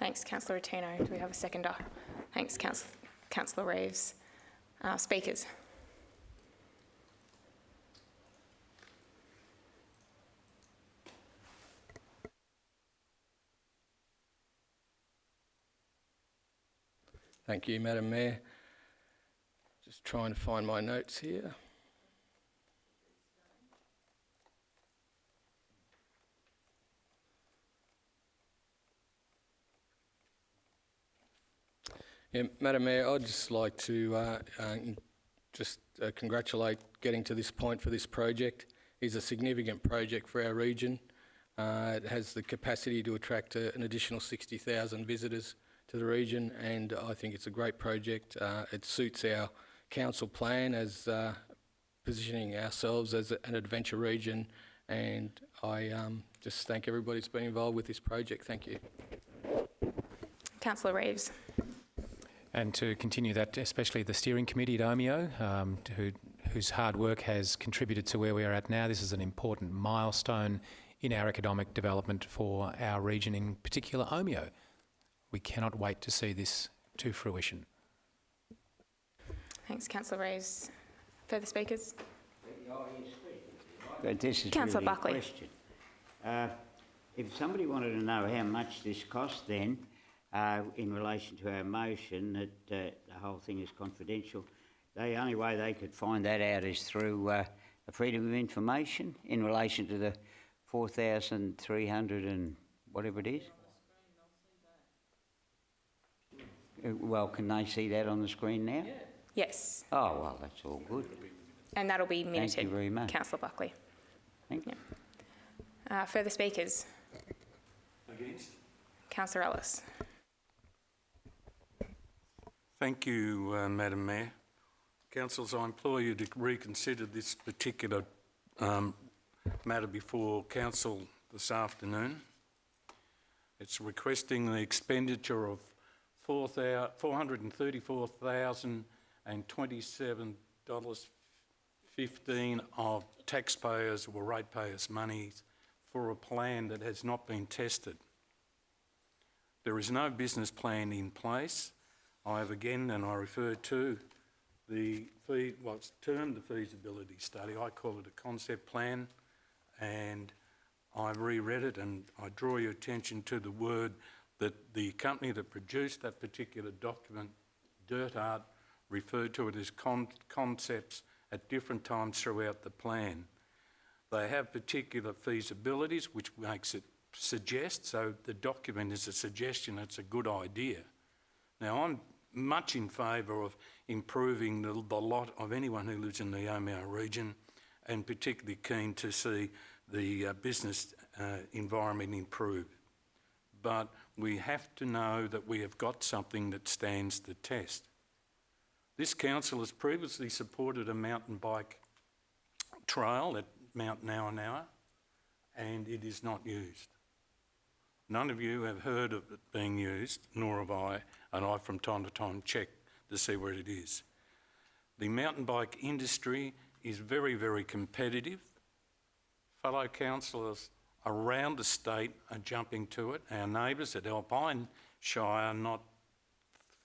Thanks, Councillor Rotino. Do we have a seconder? Thanks, Councillor Reeves. Speakers. Thank you, Madam Mayor. Just trying to find my notes here. Yeah, Madam Mayor, I'd just like to congratulate getting to this point for this project. It's a significant project for our region. It has the capacity to attract an additional 60,000 visitors to the region, and I think it's a great project. It suits our council plan as positioning ourselves as an adventure region, and I just thank everybody that's been involved with this project. Thank you. Councillor Reeves. And to continue that, especially the steering committee at Omeo, whose hard work has contributed to where we are at now. This is an important milestone in our economic development for our region, in particular Omeo. We cannot wait to see this to fruition. Thanks, Councillor Reeves. Further speakers? But this is Councillor really Buckley. a question. If somebody wanted to know how much this cost then, in relation to our motion that the whole thing is confidential, the only way they could find that out is through the Freedom of Information in relation to the 4,300 and whatever it is. Well, can they see that on the screen now? Yeah. Yes. Oh, well, that's all good. And that'll be minuted. Thank you very much. Councillor Buckley. Thank you. Further speakers? Against? Councillor Ellis. Thank you, Madam Mayor. Councillors, I implore you to reconsider this particular matter before Council this afternoon. It's requesting the expenditure of $434,027.15 of taxpayers or ratepayers' money for a plan that has not been tested. There is no business plan in place. I have again, and I refer to what's termed the feasibility study. I call it a concept plan, and I reread it, and I draw your attention to the word that the company that produced that particular document, Dirt Art, referred to it as concepts at different times throughout the plan. They have particular feasibilities, which makes it suggest, so the document is a suggestion, it's a good idea. Now, I'm much in favour of improving the lot of anyone who lives in the Omeo region, and particularly keen to see the business environment improve. But we have to know that we have got something that stands the test. This council has previously supported a mountain bike trail at Mount Nowa, and it is not used. None of you have heard of it being used, nor have I, and I from time to time check to see where it is. The mountain bike industry is very, very competitive. Fellow councillors around the state are jumping to it. Our neighbours at Alpine Shire, not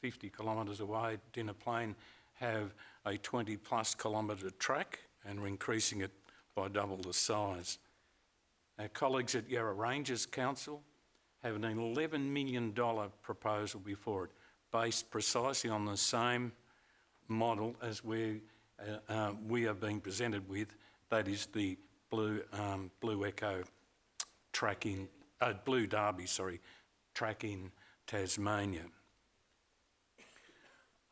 50 kilometres away, Dinner Plain, have a 20+ kilometre track and are increasing it by double the size. Our colleagues at Yarra Ranges Council have an $11 million proposal before it, based precisely on the same model as we are being presented with. That is the Blue Echo track in Blue Derby, track in Tasmania.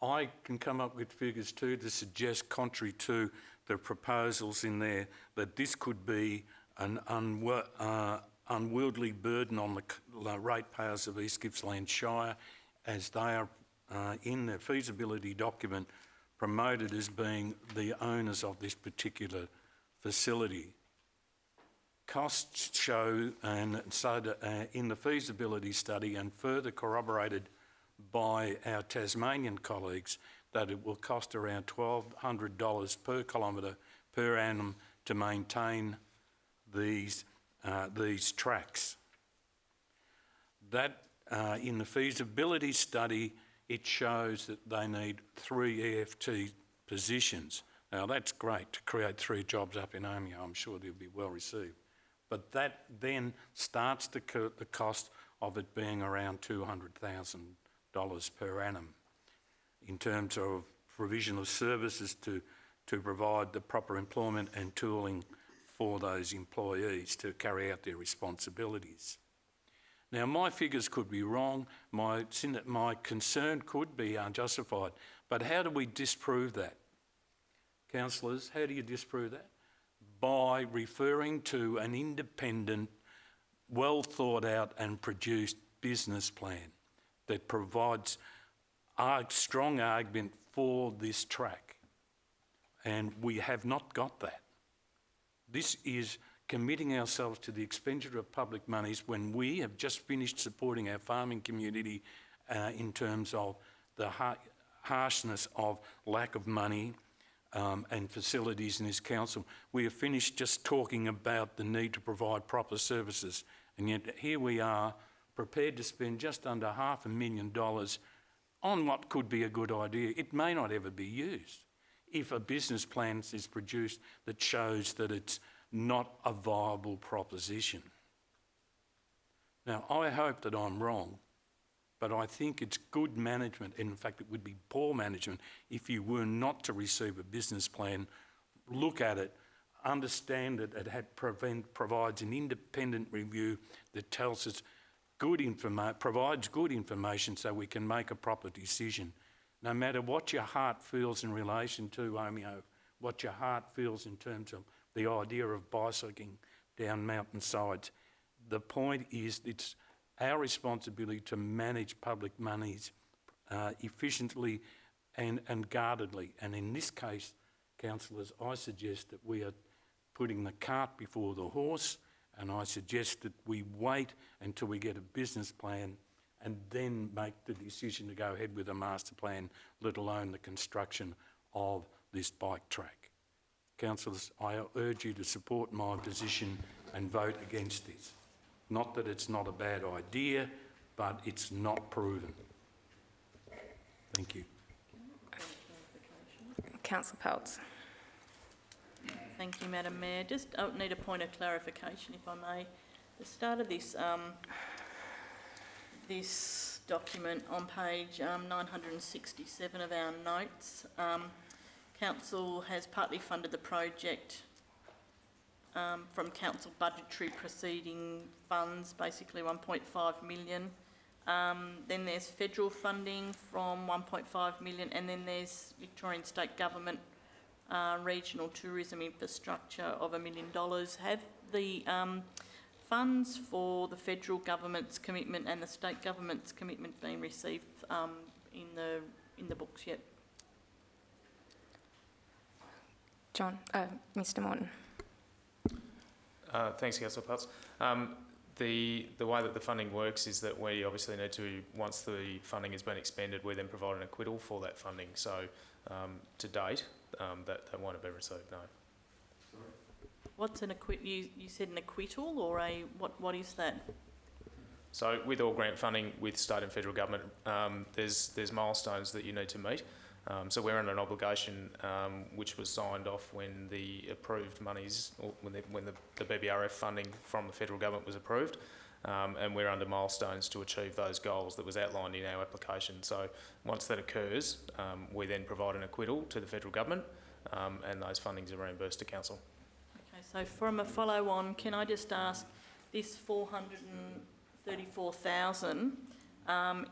I can come up with figures too to suggest, contrary to the proposals in there, that this could be an unwieldy burden on the ratepayers of East Gippsland Shire, as they are in their feasibility document promoted as being the owners of this particular facility. Costs show, and so in the feasibility study, and further corroborated by our Tasmanian colleagues, that it will cost around $1,200 per kilometre per annum to maintain these tracks. That in the feasibility study, it shows that they need 3 EFT positions. Now, that's great to create 3 jobs up in Omeo. I'm sure they'll be well received. But that then starts the cost of it being around $200,000 per annum in terms of provision of services to provide the proper employment and tooling for those employees to carry out their responsibilities. Now, my figures could be wrong, my concern could be unjustified, but how do we disprove that? Councillors, how do you disprove that? By referring to an independent, well thought out and produced business plan that provides a strong argument for this track. And we have not got that. This is committing ourselves to the expenditure of public monies when we have just finished supporting our farming community in terms of the harshness of lack of money and facilities in this council. We have finished just talking about the need to provide proper services, and yet here we are prepared to spend just under $500,000 on what could be a good idea. It may not ever be used if a business plan is produced that shows that it's not a viable proposition. Now, I hope that I'm wrong, but I think it's good management, and in fact it would be poor management if you were not to receive a business plan, look at it, understand it, provides an independent review that tells us provides good information so we can make a proper decision. No matter what your heart feels in relation to Omeo, what your heart feels in terms of the idea of bicycling down mountainsides, the point is it's our responsibility to manage public monies efficiently and guardedly. And in this case, councillors, I suggest that we are putting the cart before the horse, and I suggest that we wait until we get a business plan and then make the decision to go ahead with a master plan, let alone the construction of this bike track. Councillors, I urge you to support my position and vote against this. Not that it's not a bad idea, but it's not proven. Thank you. Councillor Peltz. Thank you, Madam Mayor. Just need a point of clarification, if I may. The start of this this document on page 967 of our notes, Council has partly funded the project from Council budgetary proceeding funds, basically 1.5 million. Then there's federal funding from 1.5 million, and then there's Victorian State Government regional tourism infrastructure of $1 million. Have the funds for the federal government's commitment and the state government's commitment been received in the books yet? John, Mr. Morton. Thanks, Councillor Peltz. The way that the funding works is that we obviously need to, once the funding has been expended, we then provide an acquittal for that funding. So to date, that won't have been received, no. What's an acquittal? You said an acquittal, or a what is that? So with all grant funding with state and federal government, there's milestones that you need to meet. So we're under an obligation which was signed off when the approved monies, or when the BBRF funding from the federal government was approved, and we're under milestones to achieve those goals that was outlined in our application. So once that occurs, we then provide an acquittal to the federal government, and those fundings are reimbursed to council. Okay, so from a follow-on, can I just ask, this 434,000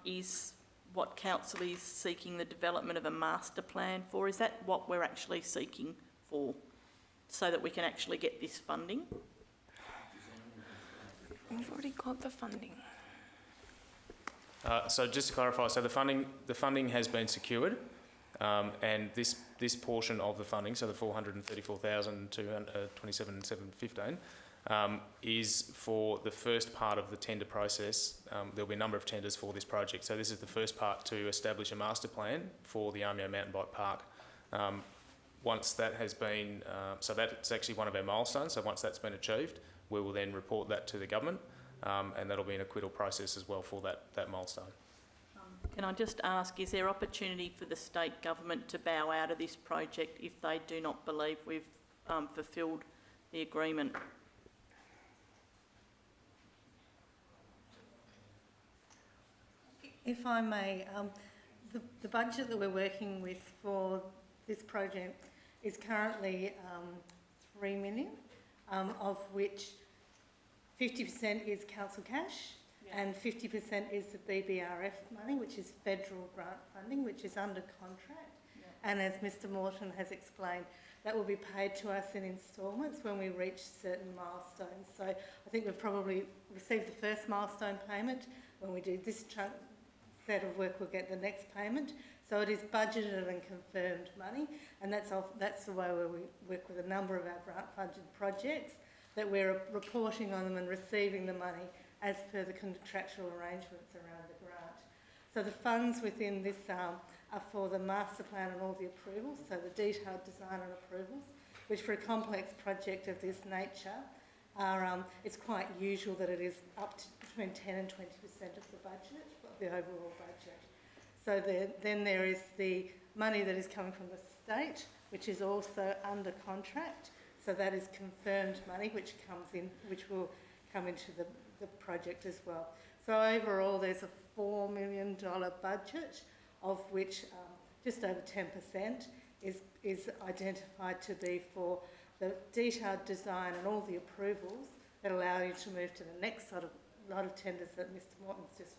is what council is seeking the development of a master plan for? Is that what we're actually seeking for, so that we can actually get this funding? We've already got the funding. So just to clarify, so the funding has been secured, and this portion of the funding, so the 434,227,715, is for the first part of the tender process. There'll be a number of tenders for this project. So this is the first part to establish a master plan for the Omeo Mountain Bike Park. Once that has been, so that's actually one of our milestones. So once that's been achieved, we will then report that to the government. and that'll be an acquittal process as well for that milestone. Can I just ask, is there opportunity for the state government to bow out of this project if they do not believe we've fulfilled the agreement? If I may, the budget that we're working with for this project is currently 3 million, of which 50% is council cash and 50% is the BBRF money, which is federal grant funding, which is under contract. And as Mr Morton has explained, that will be paid to us in instalments when we reach certain milestones. So I think we've probably received the first milestone payment. When we do this chunk set of work, we'll get the next payment. So it is budgeted and confirmed money, and that's the way where we work with a number of our grant funded projects, that we're reporting on them and receiving the money as per the contractual arrangements around the grant. So the funds within this are for the master plan and all the approvals, so the detailed design and approvals, which for a complex project of this nature are, it's quite usual that it is up to between 10 and 20% of the budget, of the overall budget. So then there is the money that is coming from the state, which is also under contract. So that is confirmed money, which will come into the project as well. So overall, there's a $4 million budget, of which just over 10% is identified to be for the detailed design and all the approvals that allow you to move to the next lot of tenders that Mr Morton's just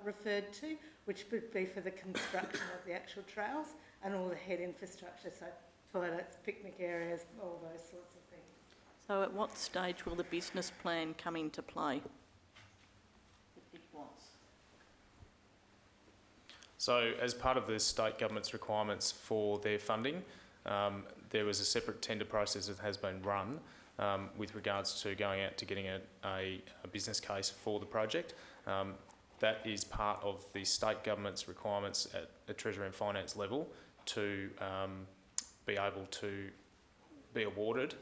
referred to, which would be for the construction of the actual trails and all the head infrastructure, so toilets, picnic areas, all those sorts of things. So at what stage will the business plan come into play? So as part of the state government's requirements for their funding, there was a separate tender process that has been run with regards to going out to getting a business case for the project. That is part of the state government's requirements at the Treasury and Finance level to be able to be awarded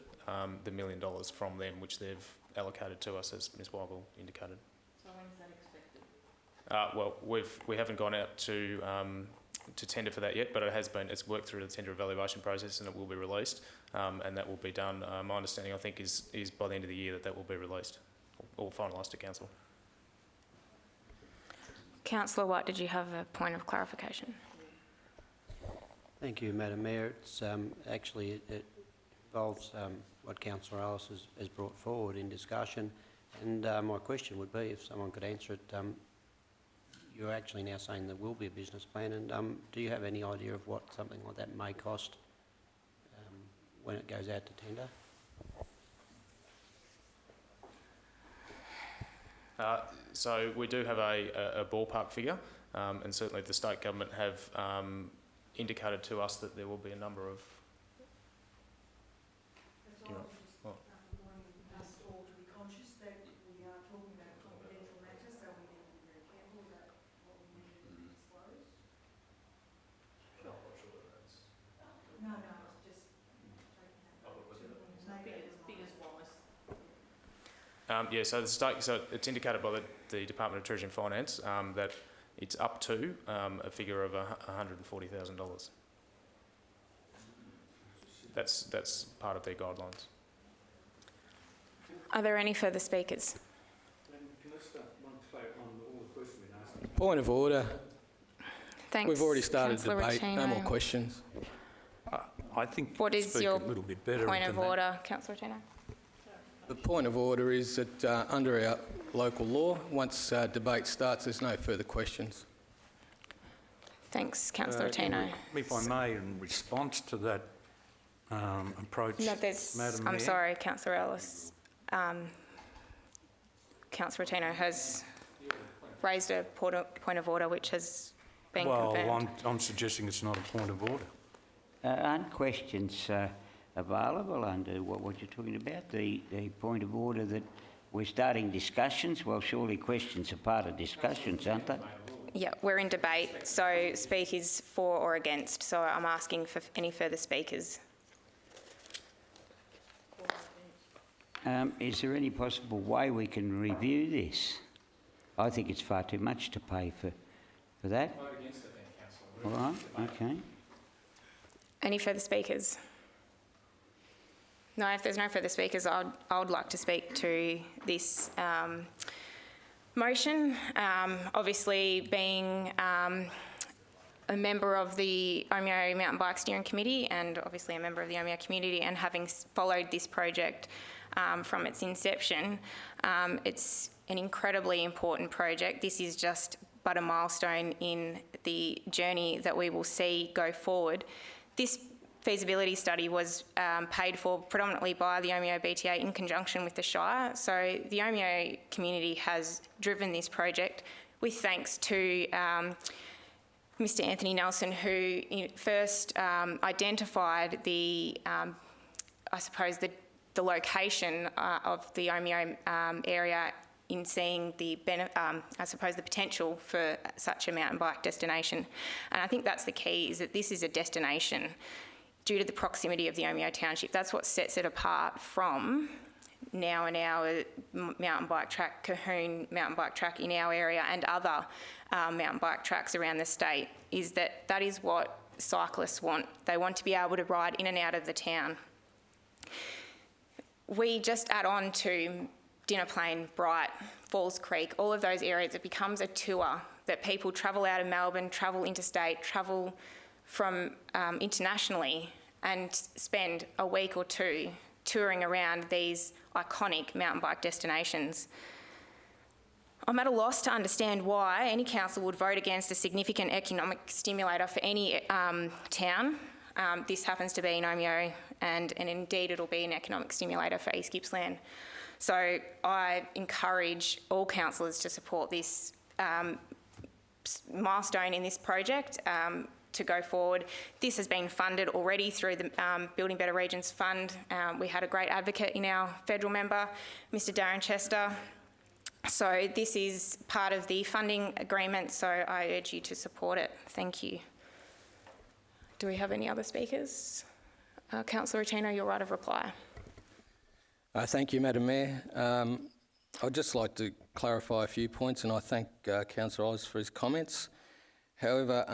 the $1 million from them, which they've allocated to us, as Ms Weigel indicated. So when is that expected? Well, we haven't gone out to tender for that yet, but it's worked through the tender evaluation process and it will be released, and that will be done. My understanding, I think, is by the end of the year that will be released or finalised to council. Councillor White, did you have a point of clarification? Thank you, Madam Mayor. It's actually it involves what Councillor Ellis has brought forward in discussion, and my question would be, if someone could answer it, you're actually now saying there will be a business plan, and do you have any idea of what something like that may cost when it goes out to tender? So we do have a ballpark figure, and certainly the state government have indicated to us that there will be a number of... Us all to be conscious that we are talking about confidential matters, so we need to be very careful about what we need to disclose. No, it's just Figures wise. yeah, so the state, so it's indicated by the Department of Treasury and Finance that it's up to a figure of $140,000. That's part of their guidelines. Are there any further speakers? Can I start one on all the questions we've been asking? Point of order. Thanks. We've already started Councillor debate. No Rotino. more questions. I think What you is speak your a little bit better point of than that. order, Councillor Rotino? The point of order is that under our local law, once debate starts, there's no further questions. Thanks, Councillor Rotino. If I may, in response to that approach, No, there's, Madam Mayor. I'm sorry, Councillor Ellis. Councillor Rotino has raised a point of order which has been confirmed. Well, I'm suggesting it's not a point of order. Aren't questions available under what you're talking about, the point of order that we're starting discussions? Well, surely questions are part of discussions, aren't they? Yeah, we're in debate, so speak is for or against, so I'm asking for any further speakers. Is there any possible way we can review this? I think it's far too much to pay for that. Vote against it then, Councillor. All right, okay. Any further speakers? No, if there's no further speakers, I would like to speak to this motion. Obviously, being a member of the Omeo Mountain Bike Steering Committee and obviously a member of the Omeo community, and having followed this project from its inception, it's an incredibly important project. This is just but a milestone in the journey that we will see go forward. This feasibility study was paid for predominantly by the Omeo BTA in conjunction with the Shire. So the Omeo community has driven this project with thanks to Mr. Anthony Nelson, who first identified the, I suppose, the location of the Omeo area in seeing the, I suppose, the potential for such a mountain bike destination. And I think that's the key, is that this is a destination due to the proximity of the Omeo Township. That's what sets it apart from Now and Our mountain bike track, Cahoon mountain bike track in our area, and other mountain bike tracks around the state, is that is what cyclists want. They want to be able to ride in and out of the town. We just add on to Dinner Plain, Bright, Falls Creek, all of those areas. It becomes a tour that people travel out of Melbourne, travel interstate, travel from internationally, and spend a week or two touring around these iconic mountain bike destinations. I'm at a loss to understand why any council would vote against a significant economic stimulator for any town. This happens to be in Omeo, and indeed it'll be an economic stimulator for East Gippsland. So I encourage all councillors to support this milestone in this project to go forward. This has been funded already through the Building Better Regions Fund. We had a great advocate in our federal member, Mr. Darren Chester. So this is part of the funding agreement, so I urge you to support it. Thank you. Do we have any other speakers? Councillor Rotino, your right of reply. Thank you, Madam Mayor. I'd just like to clarify a few points, and I thank Councillor Oz for his comments. However,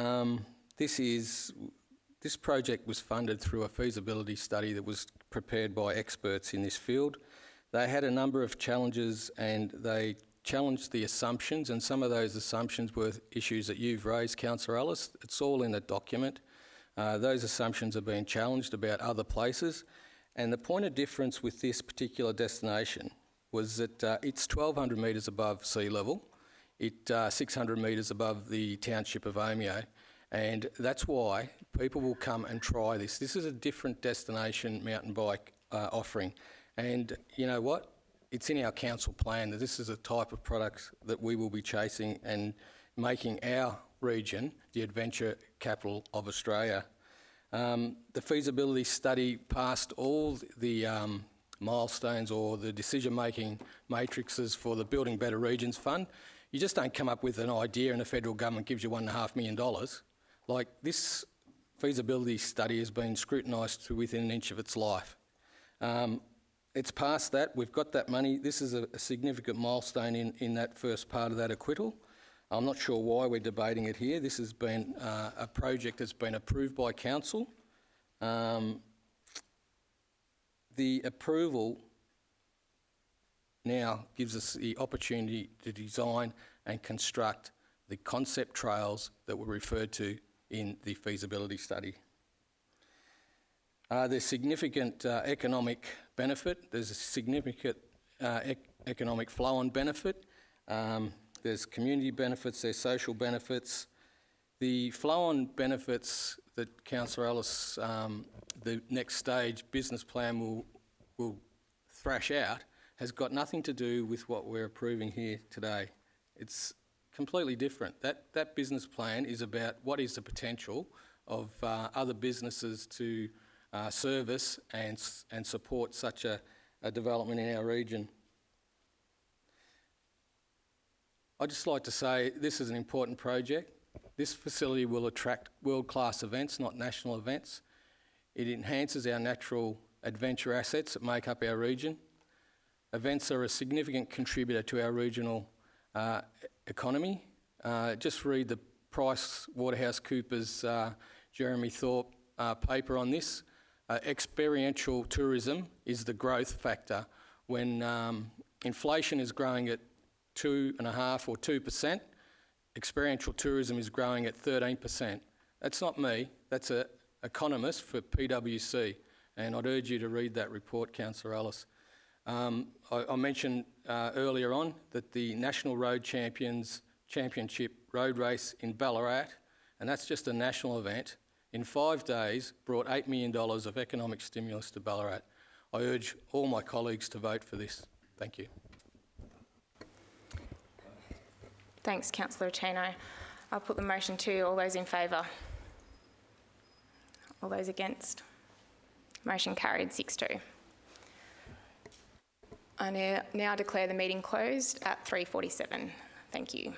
this project was funded through a feasibility study that was prepared by experts in this field. They had a number of challenges, and they challenged the assumptions, and some of those assumptions were issues that you've raised, Councillor Ellis. It's all in the document. Those assumptions are being challenged about other places. And the point of difference with this particular destination was that it's 1,200 metres above sea level. It's 600 metres above the township of Omeo. And that's why people will come and try this. This is a different destination mountain bike offering. And you know what? It's in our council plan that this is a type of product that we will be chasing and making our region the adventure capital of Australia. The feasibility study passed all the milestones or the decision-making matrices for the Building Better Regions Fund. You just don't come up with an idea and the federal government gives you $1.5 million. Like, this feasibility study has been scrutinised to within an inch of its life. It's past that. We've got that money. This is a significant milestone in that first part of that acquittal. I'm not sure why we're debating it here. This has been a project that's been approved by council. The approval now gives us the opportunity to design and construct the concept trails that were referred to in the feasibility study. There's significant economic benefit. There's a significant economic flow-on benefit. There's community benefits, there's social benefits. The flow-on benefits that Councillor Ellis, the next stage business plan will thrash out, has got nothing to do with what we're approving here today. It's completely different. That business plan is about what is the potential of other businesses to service and support such a development in our region. I'd just like to say this is an important project. This facility will attract world-class events, not national events. It enhances our natural adventure assets that make up our region. Events are a significant contributor to our regional economy. Just read the PricewaterhouseCoopers Jeremy Thorpe paper on this. Experiential tourism is the growth factor. When inflation is growing at 2.5% or 2%, experiential tourism is growing at 13%. That's not me, that's an economist for PwC, and I'd urge you to read that report, Councillor Ellis. I mentioned earlier on that the National Road Championship road race in Ballarat, and that's just a national event, in 5 days brought $8 million of economic stimulus to Ballarat. I urge all my colleagues to vote for this. Thank you. Thanks, Councillor Chino. I'll put the motion to all those in favour. All those against? Motion carried 6-2. I now declare the meeting closed at 3:47. Thank you.